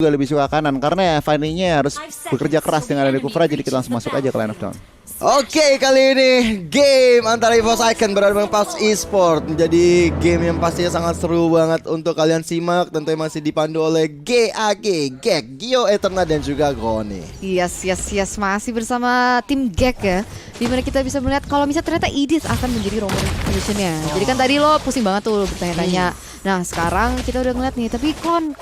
juga lebih suka kanan karena ya Fanny-nya harus bekerja keras dengan ada Kufra, jadi kita langsung masuk aja ke line of down. Oke, kali ini game antara EVOS Icon berhadapan PUBG Esport menjadi game yang pastinya sangat seru banget untuk kalian simak. Tentunya masih dipandu oleh GAG, Gek, Gio Eterna dan juga Goni. Yes, masih bersama tim Gek ya. Dimana kita bisa melihat kalau misalnya ternyata Edith akan menjadi roaming positionnya. Jadi kan tadi lo pusing banget tuh bertanya-tanya. Nah sekarang kita udah ngeliat nih, tapi Kun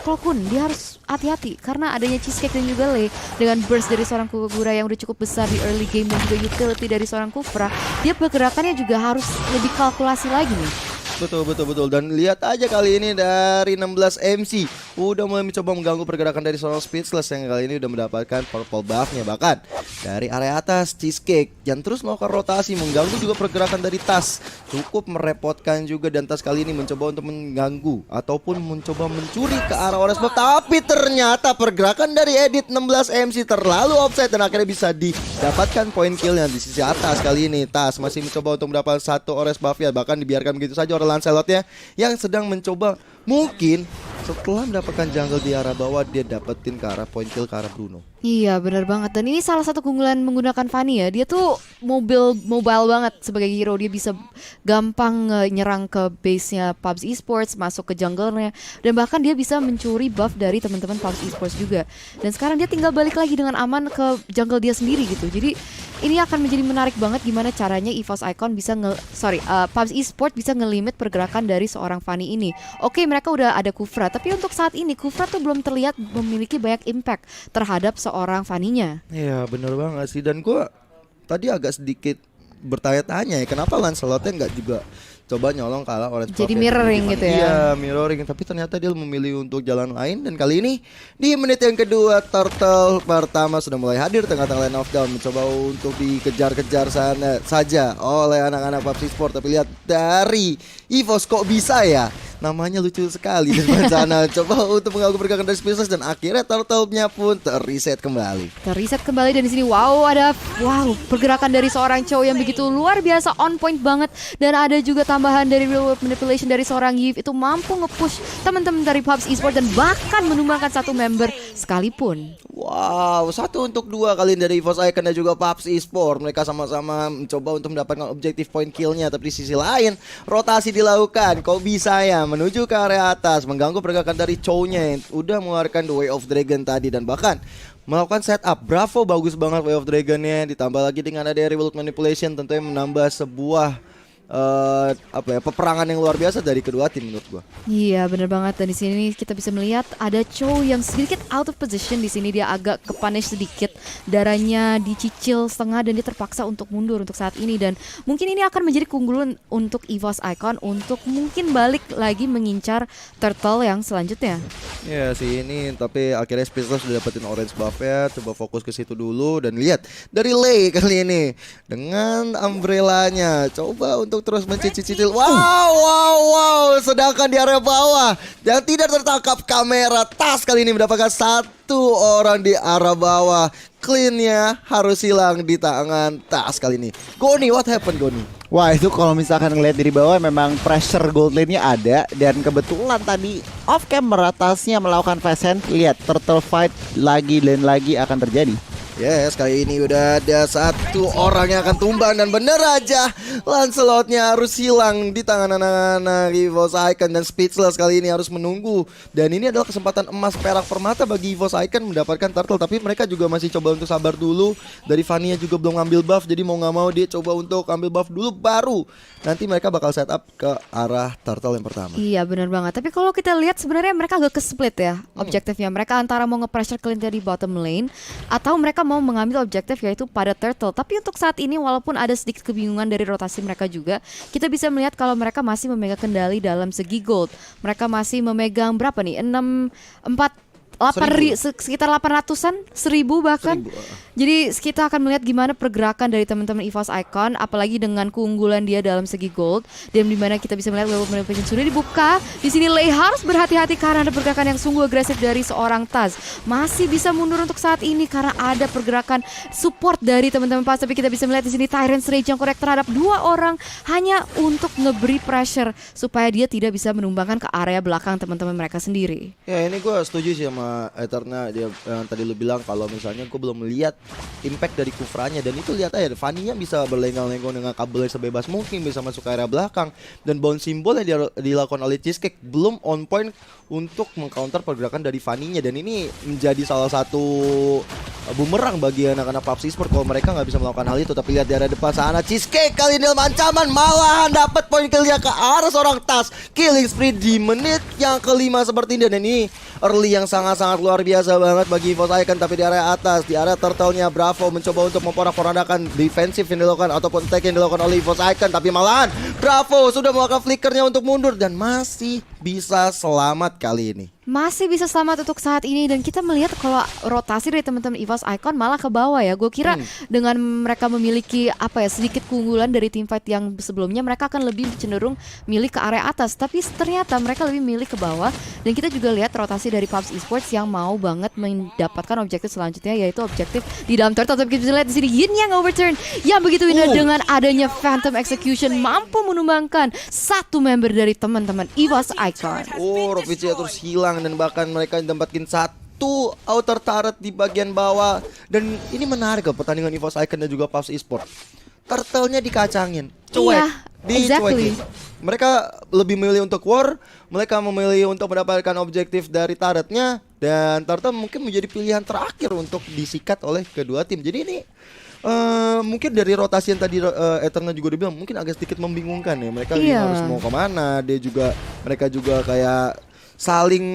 dia harus hati-hati karena adanya Cheesecake dan juga Lei dengan burst dari seorang Kugura yang udah cukup besar di early game dan juga utility dari seorang Kufra, dia pergerakannya juga harus lebih kalkulasi lagi nih. Betul. Dan lihat aja kali ini dari 16 MC udah mulai mencoba mengganggu pergerakan dari seorang Speechless yang kali ini udah mendapatkan purple buff-nya. Bahkan dari area atas Cheesecake yang terus melakukan rotasi mengganggu juga pergerakan dari Tas. Cukup merepotkan juga, dan Tas kali ini mencoba untuk mengganggu ataupun mencoba mencuri ke arah Orange Buff. Tapi ternyata pergerakan dari Edit 16 MC terlalu offside dan akhirnya bisa didapatkan poin killnya di sisi atas. Kali ini Tas masih mencoba untuk mendapatkan satu Orange Buff ya, bahkan dibiarkan begitu saja oleh Lancelotnya yang sedang mencoba mungkin setelah mendapatkan jungle di arah bawah dia dapetin ke arah point kill ke arah Bruno. Iya benar banget, dan ini salah satu keunggulan menggunakan Fanny ya. Dia tuh mobile banget sebagai hero. Dia bisa gampang nyerang ke base-nya PUBG Esports, masuk ke jungle-nya, dan bahkan dia bisa mencuri buff dari teman-teman PUBG Esports juga. Dan sekarang dia tinggal balik lagi dengan aman ke jungle dia sendiri gitu. Jadi ini akan menjadi menarik banget gimana caranya EVOS Icon bisa PUBG Esports bisa ngelimit pergerakan dari seorang Fanny ini. Oke, mereka udah ada Kufra, tapi untuk saat ini Kufra tuh belum terlihat memiliki banyak impact terhadap seorang Fanny-nya. Iya bener banget sih, dan gue tadi agak sedikit bertanya-tanya ya kenapa Lancelotnya nggak juga coba nyolong kalah Orange Buff. Jadi mirroring gitu ya. Iya mirroring, tapi ternyata dia memilih untuk jalan lain. Dan kali ini di menit yang kedua Turtle pertama sudah mulai hadir tengah-tengah line of down, mencoba untuk dikejar-kejar saja oleh anak-anak PUBG Sport. Tapi lihat dari EVOS kok bisa ya, namanya lucu sekali di sebelah sana. Coba untuk mengganggu pergerakan dari Speechless dan akhirnya Turtle-nya pun terreset kembali. Dan di sini ada pergerakan dari seorang Chow yang begitu luar biasa, on point banget, dan ada juga tambahan dari real world manipulation dari seorang Yves itu mampu nge-push teman-teman dari PUBG Esports dan bahkan menumbangkan satu member sekalipun. Wow, 1-2 kali dari EVOS Icon dan juga PUBG Esports. Mereka sama-sama mencoba untuk mendapatkan objektif point kill-nya, tapi di sisi lain rotasi dilakukan. Kok bisa ya menuju ke area atas, mengganggu pergerakan dari Chow-nya yang udah mengeluarkan The Way of Dragon tadi, dan bahkan melakukan setup. Bravo, bagus banget Way of Dragon-nya, ditambah lagi dengan ada Real Manipulation, tentunya menambah sebuah peperangan yang luar biasa dari kedua tim menurut gua. Iya benar banget, dan di sini kita bisa melihat ada Chow yang sedikit out of position. Di sini dia agak kepunish sedikit, darahnya dicicil setengah dan dia terpaksa untuk mundur untuk saat ini, dan mungkin ini akan menjadi keunggulan untuk EVOS Icon untuk mungkin balik lagi mengincar Turtle yang selanjutnya. Ya sih ini, tapi akhirnya Speechless sudah dapetin orange buff ya. Coba fokus ke situ dulu, dan lihat dari Lei kali ini dengan umbrellanya coba untuk terus mencicil. Wow. Sedangkan di area bawah yang tidak tertangkap kamera, Tas kali ini mendapatkan satu orang di arah bawah. Clean-nya harus hilang di tangan Tas kali ini. Goni, what happened Goni? Wah itu kalau misalkan ngeliat dari bawah memang pressure gold lane-nya ada, dan kebetulan tadi off camera Tasnya melakukan fast hand. Lihat turtle fight lagi dan lagi akan terjadi. Yes, kali ini udah ada satu orang yang akan tumbang, dan bener aja Lancelotnya harus hilang di tangan anak-anak EVOS Icon, dan Speechless kali ini harus menunggu. Dan ini adalah kesempatan emas perak permata bagi EVOS Icon mendapatkan Turtle, tapi mereka juga masih coba untuk sabar dulu. Dari Fanny juga belum ngambil buff, jadi mau nggak mau dia coba untuk ambil buff dulu, baru nanti mereka bakal setup ke arah Turtle yang pertama. Iya benar banget, tapi kalau kita lihat sebenarnya mereka agak ke-split ya objektifnya. Mereka antara mau nge-pressure clean dari bottom lane atau mereka mau mengambil objektif yaitu pada Turtle. Tapi untuk saat ini walaupun ada sedikit kebingungan dari rotasi mereka juga, kita bisa melihat kalau mereka masih memegang kendali dalam segi gold. Mereka masih memegang berapa nih? 4 sekitar 800-an, 1000 bahkan. 1000. Jadi kita akan melihat gimana pergerakan dari teman-teman EVOS Icon, apalagi dengan keunggulan dia dalam segi gold, dan dimana kita bisa melihat level manipulation sudah dibuka. Di sini Lei harus berhati-hati karena ada pergerakan yang sungguh agresif dari seorang Tas. Masih bisa mundur untuk saat ini karena ada pergerakan support dari teman-teman PUBG. Tapi kita bisa melihat di sini Tyrant's Rage yang korek terhadap 2 orang hanya untuk ngeberi pressure supaya dia tidak bisa menumbangkan ke area belakang teman-teman mereka sendiri. Ya ini gue setuju sih sama sama Eterna dia tadi lu bilang kalau misalnya gue belum melihat impact dari Kufranya, dan itu lihat aja Fanny-nya bisa berlenggak-lenggok dengan kabelnya sebebas mungkin, bisa masuk ke area belakang, dan bounce symbol yang dilakukan oleh Cheesecake belum on point untuk mengcounter pergerakan dari Fanny-nya, dan ini menjadi salah satu bumerang bagi anak-anak PUBG Esport kalau mereka nggak bisa melakukan hal itu. Tapi lihat di area depan sana Cheesecake kali ini ancaman malahan dapat poin kill ke arah seorang Tas, killing spree di menit yang kelima seperti ini, dan ini early yang sangat-sangat luar biasa banget bagi EVOS Icon. Tapi di area atas, di area turtle-nya Bravo mencoba untuk memporak-porandakan defensif yang dilakukan ataupun attack yang dilakukan oleh EVOS Icon, tapi malahan Bravo sudah melakukan flickernya untuk mundur dan masih bisa selamat kali ini. Masih bisa selamat untuk saat ini, dan kita melihat kalau rotasi dari teman-teman EVOS Icon malah ke bawah ya. Gue kira dengan mereka memiliki sedikit keunggulan dari teamfight yang sebelumnya, mereka akan lebih cenderung milih ke area atas, tapi ternyata mereka lebih milih ke bawah. Dan kita juga lihat rotasi dari PUBG Esports yang mau banget mendapatkan objektif selanjutnya, yaitu objektif di dalam turtle. Tapi kita lihat di sini Yin yang overturn yang begitu indah dengan adanya Phantom Execution mampu menumbangkan satu member dari teman-teman EVOS Icon. Rovicia terus hilang, dan bahkan mereka mendapatkan satu outer turret di bagian bawah. Dan ini menarik loh pertandingan EVOS Icon dan juga PUBG Esport. Turtle-nya dikacangin, cuek, Iya, exactly. Mereka lebih memilih untuk war, mereka memilih untuk mendapatkan objektif dari turretnya, dan turtle mungkin menjadi pilihan terakhir untuk disikat oleh kedua tim. Jadi ini mungkin dari rotasi yang tadi Eterna juga dibilang mungkin agak sedikit membingungkan ya. Mereka harus mau kemana. Mereka juga kayak saling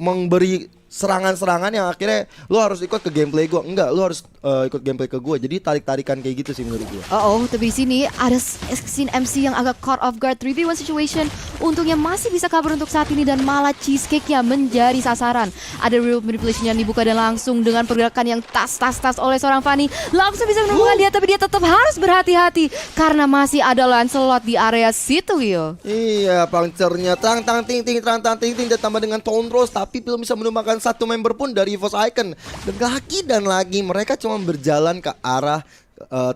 memberi serangan-serangan yang akhirnya lo harus ikut ke gameplay gue, enggak, lo harus ikut gameplay ke gue. Jadi tarik-tarikan kayak gitu sih menurut gue. Tapi di sini ada scene MC yang agak caught off guard 3v1 situation. Untungnya masih bisa cover untuk saat ini, dan malah Cheesecake-nya menjadi sasaran. Ada real manipulation yang dibuka, dan langsung dengan pergerakan yang tas oleh seorang Fanny langsung bisa menemukan dia, tapi dia tetap harus berhati-hati karena masih ada Lancelot di area situ, Wio. Iya, Puncture-nya terang ting ting dan tambah dengan Tondros, tapi belum bisa menumbangkan satu member pun dari EVOS Icon. Dan lagi mereka cuma berjalan ke arah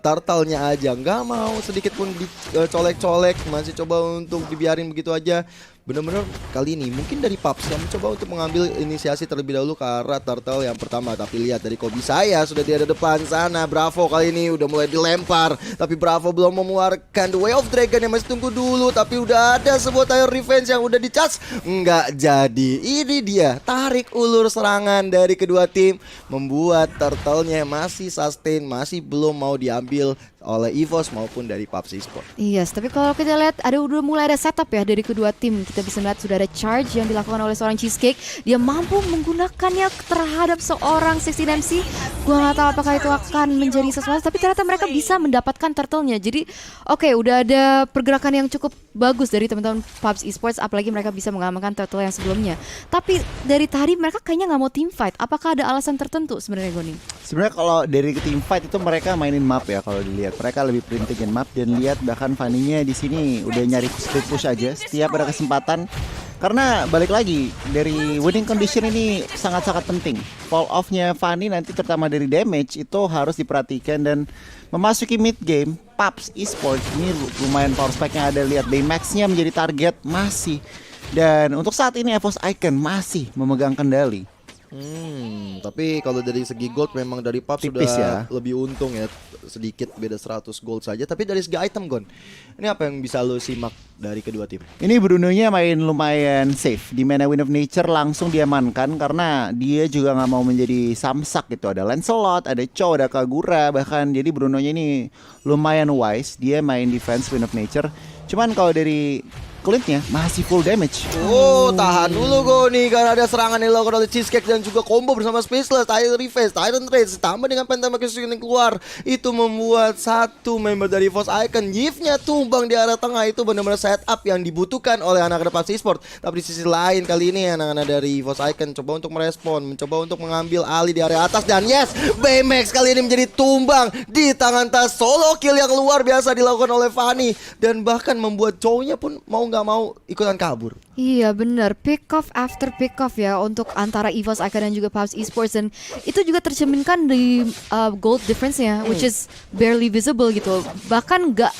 turtle-nya aja, nggak mau sedikit pun dicolek-colek, masih coba untuk dibiarin begitu aja. Bener-bener kali ini mungkin dari PUBG yang mencoba untuk mengambil inisiasi terlebih dahulu ke arah turtle yang pertama. Tapi lihat dari Kobe saya sudah di ada depan sana. Bravo kali ini udah mulai dilempar, tapi Bravo belum mengeluarkan The Way of Dragon yang masih tunggu dulu. Tapi udah ada sebuah Tire Revenge yang udah dicas, nggak jadi. Ini dia tarik ulur serangan dari kedua tim, membuat turtle-nya masih sustain, masih belum mau diambil oleh EVOS maupun dari PUBG Esport. Yes, tapi kalau kita lihat udah mulai ada setup ya dari kedua tim. Kita bisa melihat sudah ada charge yang dilakukan oleh seorang Cheesecake. Dia mampu menggunakannya terhadap seorang 16 MC. Gua nggak tahu apakah itu akan menjadi sesuatu, tapi ternyata mereka bisa mendapatkan turtle-nya. Jadi udah ada pergerakan yang cukup bagus dari teman-teman PUBG Esports, apalagi mereka bisa mengamankan turtle yang sebelumnya. Tapi dari tadi mereka kayaknya nggak mau team fight. Apakah ada alasan tertentu sebenarnya, Goni? Sebenarnya kalau dari team fight itu mereka mainin map ya, kalau dilihat mereka lebih printingin map. Dan lihat bahkan Fanny-nya di sini udah nyari split push aja setiap ada kesempatan, karena balik lagi dari winning condition ini sangat-sangat penting. Fall off-nya Fanny nanti terutama dari damage itu harus diperhatikan, dan memasuki mid game PUBG Esports ini lumayan power spike-nya ada. Lihat Baymax-nya menjadi target masih, dan untuk saat ini EVOS Icon masih memegang kendali. Tapi kalau dari segi gold memang dari PUBG Tipis sudah ya. lebih untung ya, sedikit beda 100 gold saja. Tapi dari segi item, Gon, ini apa yang bisa lo simak dari kedua tim? Ini Bruno-nya main lumayan safe. Di mana Wind of Nature langsung diamankan karena dia juga nggak mau menjadi samsak gitu. Ada Lancelot, ada Cho, ada Kagura bahkan. Jadi Bruno-nya ini lumayan wise. Dia main defense Wind of Nature. Cuman kalau dari kulitnya masih full damage. Tahan dulu Goni, karena ada serangan yang dilakukan oleh Cheesecake dan juga combo bersama Spaceless, Tire Revenge, Tyrant Rage ditambah dengan Phantom Execution yang keluar. Itu membuat satu member dari EVOS Icon Yif-nya tumbang di area tengah. Itu benar-benar setup yang dibutuhkan oleh anak-anak PUBG Esport. Tapi di sisi lain kali ini anak-anak dari EVOS Icon coba untuk merespon, mencoba untuk mengambil alih di area atas. Dan yes, Baymax kali ini menjadi tumbang di tangan Tas. Solo kill yang luar biasa dilakukan oleh Fanny, dan bahkan membuat Chow-nya pun mau nggak mau ikutan kabur. Iya benar, pick off after pick off ya untuk antara EVOS Icon dan juga PUBG Esports, dan itu juga tercerminkan di gold difference-nya, which is barely visible gitu. Bahkan nggak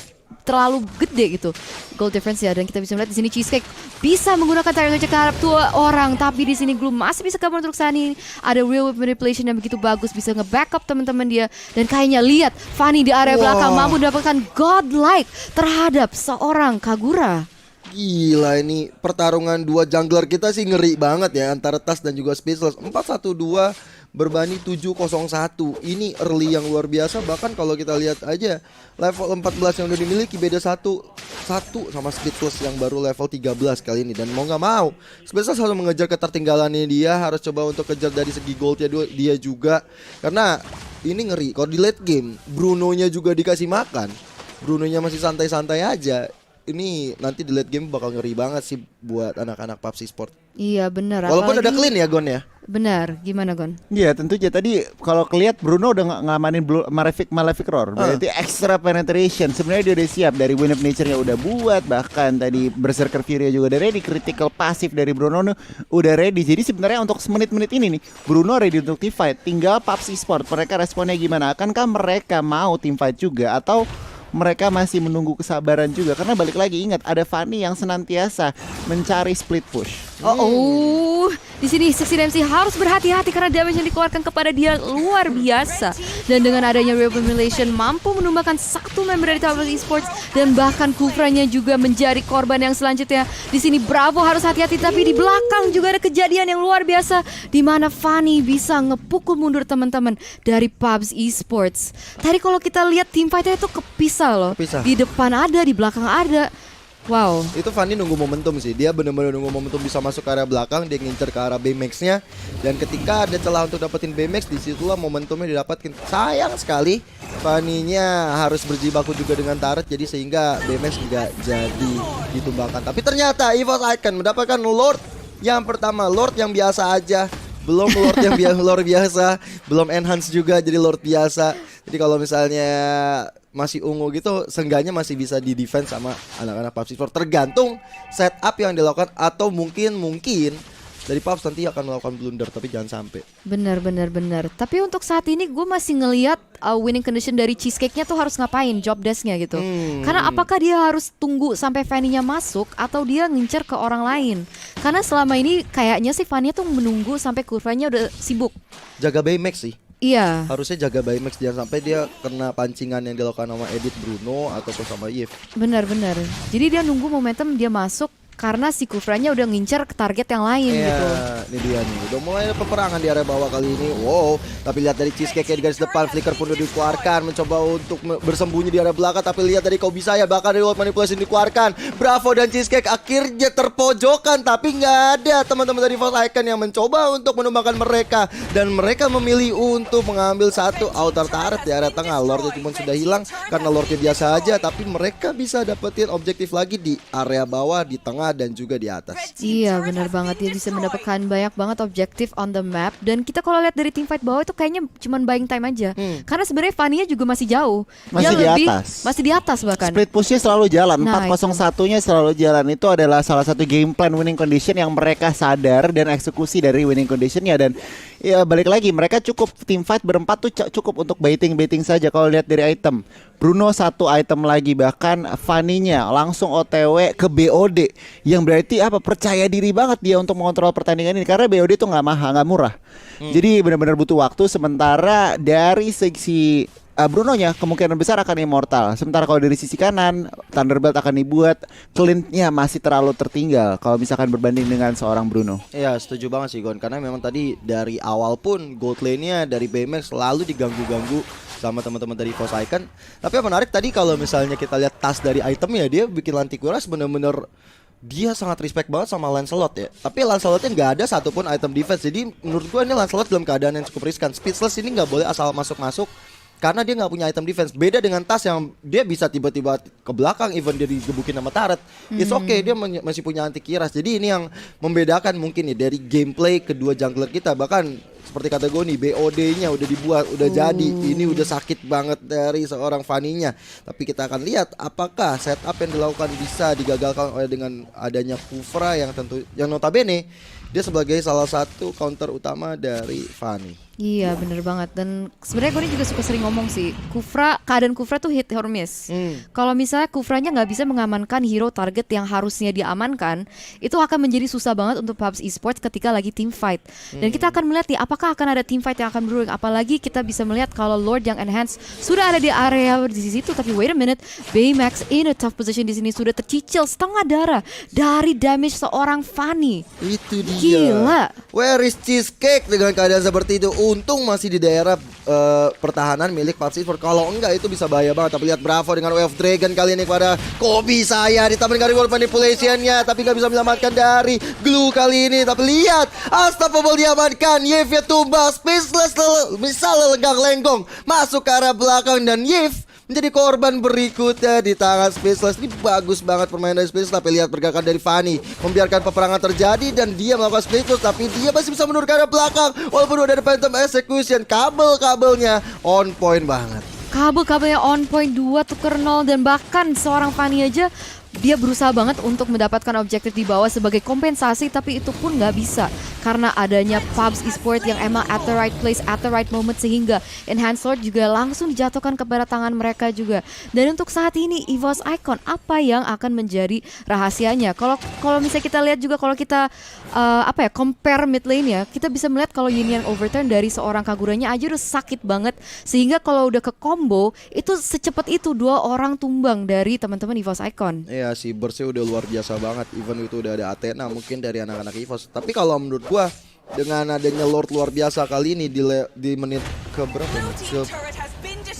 terlalu gede gitu goal difference ya. Dan kita bisa melihat di sini Cheesecake bisa menggunakan target ke arah 2 orang, tapi di sini Gloom masih bisa cover untuk Sunny. Ada real whip manipulation yang begitu bagus, bisa nge-backup teman-teman dia. Dan kayaknya lihat Fanny di area belakang mampu mendapatkan godlike terhadap seorang Kagura. Gila, ini pertarungan dua jungler kita sih ngeri banget ya, antara Tas dan juga Speechless. 4-1-2 berbanding 7-0-1. Ini early yang luar biasa. Bahkan kalau kita lihat aja level 14 yang udah dimiliki beda 1 sama Speechless yang baru level 13 kali ini. Dan mau gak mau Speechless harus mengejar ketertinggalannya dia, harus coba untuk kejar dari segi goldnya dia juga. Karena ini ngeri, kalau di late game Bruno-nya juga dikasih makan, Bruno-nya masih santai-santai aja. Ini nanti di late game bakal ngeri banget sih buat anak-anak PUBG Sport. Iya benar. Walaupun udah clean ya Gon ya. Benar, gimana Gon? Iya tentu aja, tadi kalau kelihat Bruno udah ngamanin Malefic Roar, berarti extra penetration. Sebenarnya dia udah siap, dari Wind of Nature-nya udah buat, bahkan tadi Berserker Fury juga udah ready, critical pasif dari Bruno udah ready. Jadi sebenarnya untuk semenit-menit ini nih Bruno ready untuk team fight. Tinggal PUBG Sport mereka responnya gimana? Akankah mereka mau team fight juga atau mereka masih menunggu kesabaran juga? Karena balik lagi ingat ada Fanny yang senantiasa mencari split push. Di sini Sexy MC harus berhati-hati karena damage yang dikeluarkan kepada dia luar biasa. Dan dengan adanya Real Formulation mampu menumbangkan satu member dari Tablet Esports, dan bahkan Kufranya juga menjadi korban yang selanjutnya. Di sini Bravo harus hati-hati, tapi di belakang juga ada kejadian yang luar biasa di mana Fanny bisa ngepukul mundur teman-teman dari PUBG Esports. Tadi kalau kita lihat team fight-nya itu kepisah loh. Di depan ada, di belakang ada. Wow. Itu Fanny nunggu momentum sih. Dia benar-benar nunggu momentum bisa masuk ke area belakang, dia ngincer ke arah Baymax-nya. Dan ketika ada celah untuk dapetin Baymax, disitulah momentumnya didapatkan. Sayang sekali Fanny-nya harus berjibaku juga dengan turret, jadi sehingga Baymax nggak jadi ditumbangkan. Tapi ternyata EVOS Icon mendapatkan Lord yang pertama, Lord yang biasa aja. Belum Lord yang luar biasa, belum enhance juga jadi Lord biasa. Jadi kalau misalnya masih ungu gitu, seenggaknya masih bisa di defense sama anak-anak PUBG Sport. Tergantung setup yang dilakukan, atau mungkin dari PUBG nanti akan melakukan blunder, tapi jangan sampai. Benar. Tapi untuk saat ini gue masih ngelihat winning condition dari Cheesecake-nya tuh harus ngapain job desk-nya gitu. Karena apakah dia harus tunggu sampai Fanny-nya masuk atau dia ngincer ke orang lain? Karena selama ini kayaknya sih Fanny tuh menunggu sampai kurvanya udah sibuk. Jaga Baymax sih. Iya. Harusnya jaga Baymax, jangan sampai dia kena pancingan yang dilakukan sama Edit Bruno ataupun sama Yves. Benar. Jadi dia nunggu momentum dia masuk karena si Kufranya udah ngincer ke target yang lain gitu. Ini dia nih, udah mulai ada peperangan di area bawah kali ini. Wow, tapi lihat dari Cheesecake di garis depan, Flicker pun udah dikeluarkan, mencoba untuk bersembunyi di area belakang. Tapi lihat dari kau bisa ya, bahkan dari manipulasi dikeluarkan. Bravo dan Cheesecake akhirnya terpojokan, tapi nggak ada teman-teman dari Force Icon yang mencoba untuk menumbangkan mereka. Dan mereka memilih untuk mengambil satu outer turret di area tengah. Lordnya cuma sudah hilang karena Lordnya biasa aja, tapi mereka bisa dapetin objektif lagi di area bawah, di tengah, dan juga di atas. Iya benar banget, dia bisa mendapatkan banyak banget objektif on the map. Dan kita kalau lihat dari team fight bawah itu kayaknya cuman buying time aja. Karena sebenarnya Fanny-nya juga masih jauh. Masih di atas bahkan. Split push-nya selalu jalan. Nah, 401-nya selalu jalan. Itu adalah salah satu game plan winning condition yang mereka sadar dan eksekusi dari winning condition-nya. Dan ya balik lagi, mereka cukup team fight berempat tuh cukup untuk baiting saja. Kalau lihat dari item, Bruno satu item lagi, bahkan Fanny-nya langsung OTW ke BOD, yang berarti apa, percaya diri banget dia untuk mengontrol pertandingan ini, karena BOD itu nggak mahal, nggak murah. Jadi benar-benar butuh waktu. Sementara dari sisi Bruno-nya kemungkinan besar akan immortal. Sementara kalau dari sisi kanan, Thunderbolt akan dibuat, Clint-nya masih terlalu tertinggal kalau misalkan berbanding dengan seorang Bruno. Iya, setuju banget sih Gon, karena memang tadi dari awal pun gold lane-nya dari Baymax selalu diganggu-ganggu sama teman-teman dari Force Icon. Tapi yang menarik tadi kalau misalnya kita lihat tas dari itemnya, dia bikin Lanticuras bener-bener dia sangat respect banget sama Lancelot ya. Tapi Lancelotnya nggak ada satupun item defense. Jadi menurut gua ini Lancelot dalam keadaan yang cukup riskan. Speechless ini nggak boleh asal masuk-masuk karena dia nggak punya item defense. Beda dengan Tas yang dia bisa tiba-tiba ke belakang, even dia digebukin sama turret. It's okay, dia masih punya anti kiras. Jadi ini yang membedakan mungkin nih dari gameplay kedua jungler kita. Bahkan seperti kata Goni, BOD-nya udah dibuat, udah jadi. Ini udah sakit banget dari seorang Fanny-nya. Tapi kita akan lihat apakah setup yang dilakukan bisa digagalkan oleh dengan adanya Kufra yang notabene dia sebagai salah satu counter utama dari Fanny. Iya bener banget. Dan sebenarnya gue juga suka sering ngomong sih, keadaan Kufra tuh hit or miss. Kalau misalnya Kufranya nggak bisa mengamankan hero target yang harusnya diamankan, itu akan menjadi susah banget untuk PUBG Esports ketika lagi team fight. Dan kita akan melihat nih apakah akan ada team fight yang akan berulang. Apalagi kita bisa melihat kalau Lord yang enhance sudah ada di area di situ, tapi wait a minute, Baymax in a tough position di sini sudah tercicil setengah darah dari damage seorang Fanny. Itu dia. Gila. Where is Cheesecake dengan keadaan seperti itu? Untung masih di daerah pertahanan milik PUBG Esports. Kalau enggak itu bisa bahaya banget. Tapi lihat Bravo dengan Way of Dragon kali ini kepada Kobe saya. Ditambah dengan World Manipulation-nya, tapi nggak bisa menyelamatkan dari Glue kali ini. Tapi lihat, Unstoppable diamankan. Yves tumbang, Spaceless bisa lenggang lenggong masuk ke arah belakang dan Yves menjadi korban berikutnya di tangan Spaceless. Ini bagus banget permainan dari Spaceless. Tapi lihat pergerakan dari Fanny, membiarkan peperangan terjadi dan dia melakukan Spaceless, tapi dia masih bisa mundur ke arah belakang. Walaupun udah ada Phantom Execution, kabel-kabelnya on point banget. Kabel-kabelnya on point, 2 tuker 0, dan bahkan seorang Fanny aja dia berusaha banget untuk mendapatkan objektif di bawah sebagai kompensasi, tapi itu pun nggak bisa karena adanya PUBG Esports yang emang at the right place at the right moment, sehingga Enhanced Lord juga langsung dijatuhkan kepada tangan mereka juga. Dan untuk saat ini EVOS Icon, apa yang akan menjadi rahasianya? Kalau misalnya kita lihat juga, kalau kita compare mid lane ya, kita bisa melihat kalau Yin Yang overturn dari seorang Kaguranya aja udah sakit banget, sehingga kalau udah ke combo itu secepat itu 2 orang tumbang dari teman-teman EVOS Icon. Ya si Burst-nya udah luar biasa banget. Even itu udah ada Athena mungkin dari anak-anak EVOS. Tapi kalau menurut gua dengan adanya Lord luar biasa kali ini di menit ke berapa? Ke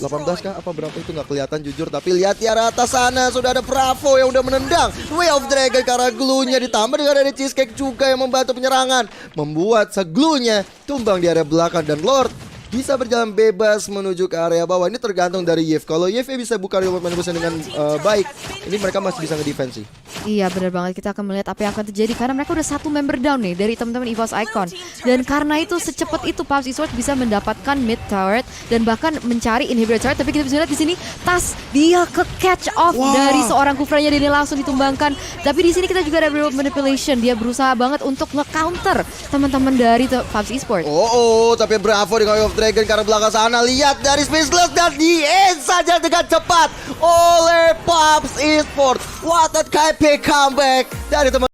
18 kah? Apa berapa itu nggak kelihatan jujur. Tapi lihat di arah atas sana sudah ada Bravo yang udah menendang Way of Dragon karena glue-nya, ditambah dengan ada Cheesecake juga yang membantu penyerangan, membuat glue-nya tumbang di area belakang dan Lord bisa berjalan bebas menuju ke area bawah. Ini tergantung dari Yves. Kalau Yves bisa buka remote manipulation dengan baik, ini mereka masih bisa ngedefense sih. Iya benar banget, kita akan melihat apa yang akan terjadi karena mereka udah 1 member down nih dari teman-teman EVOS Icon. Dan karena itu secepat itu PUBG Esports bisa mendapatkan mid turret dan bahkan mencari inhibitor turret. Tapi kita bisa lihat di sini Tas dia ke catch off dari seorang Kufranya, dan dia langsung ditumbangkan. Tapi di sini kita juga ada remote manipulation. Dia berusaha banget untuk nge-counter teman-teman dari PUBG Esports. Tapi Bravo dengan Way of Dragon karena belakang sana. Lihat dari Spaceless dan di end saja dengan cepat oleh PUBG Esports. What a KP comeback dari teman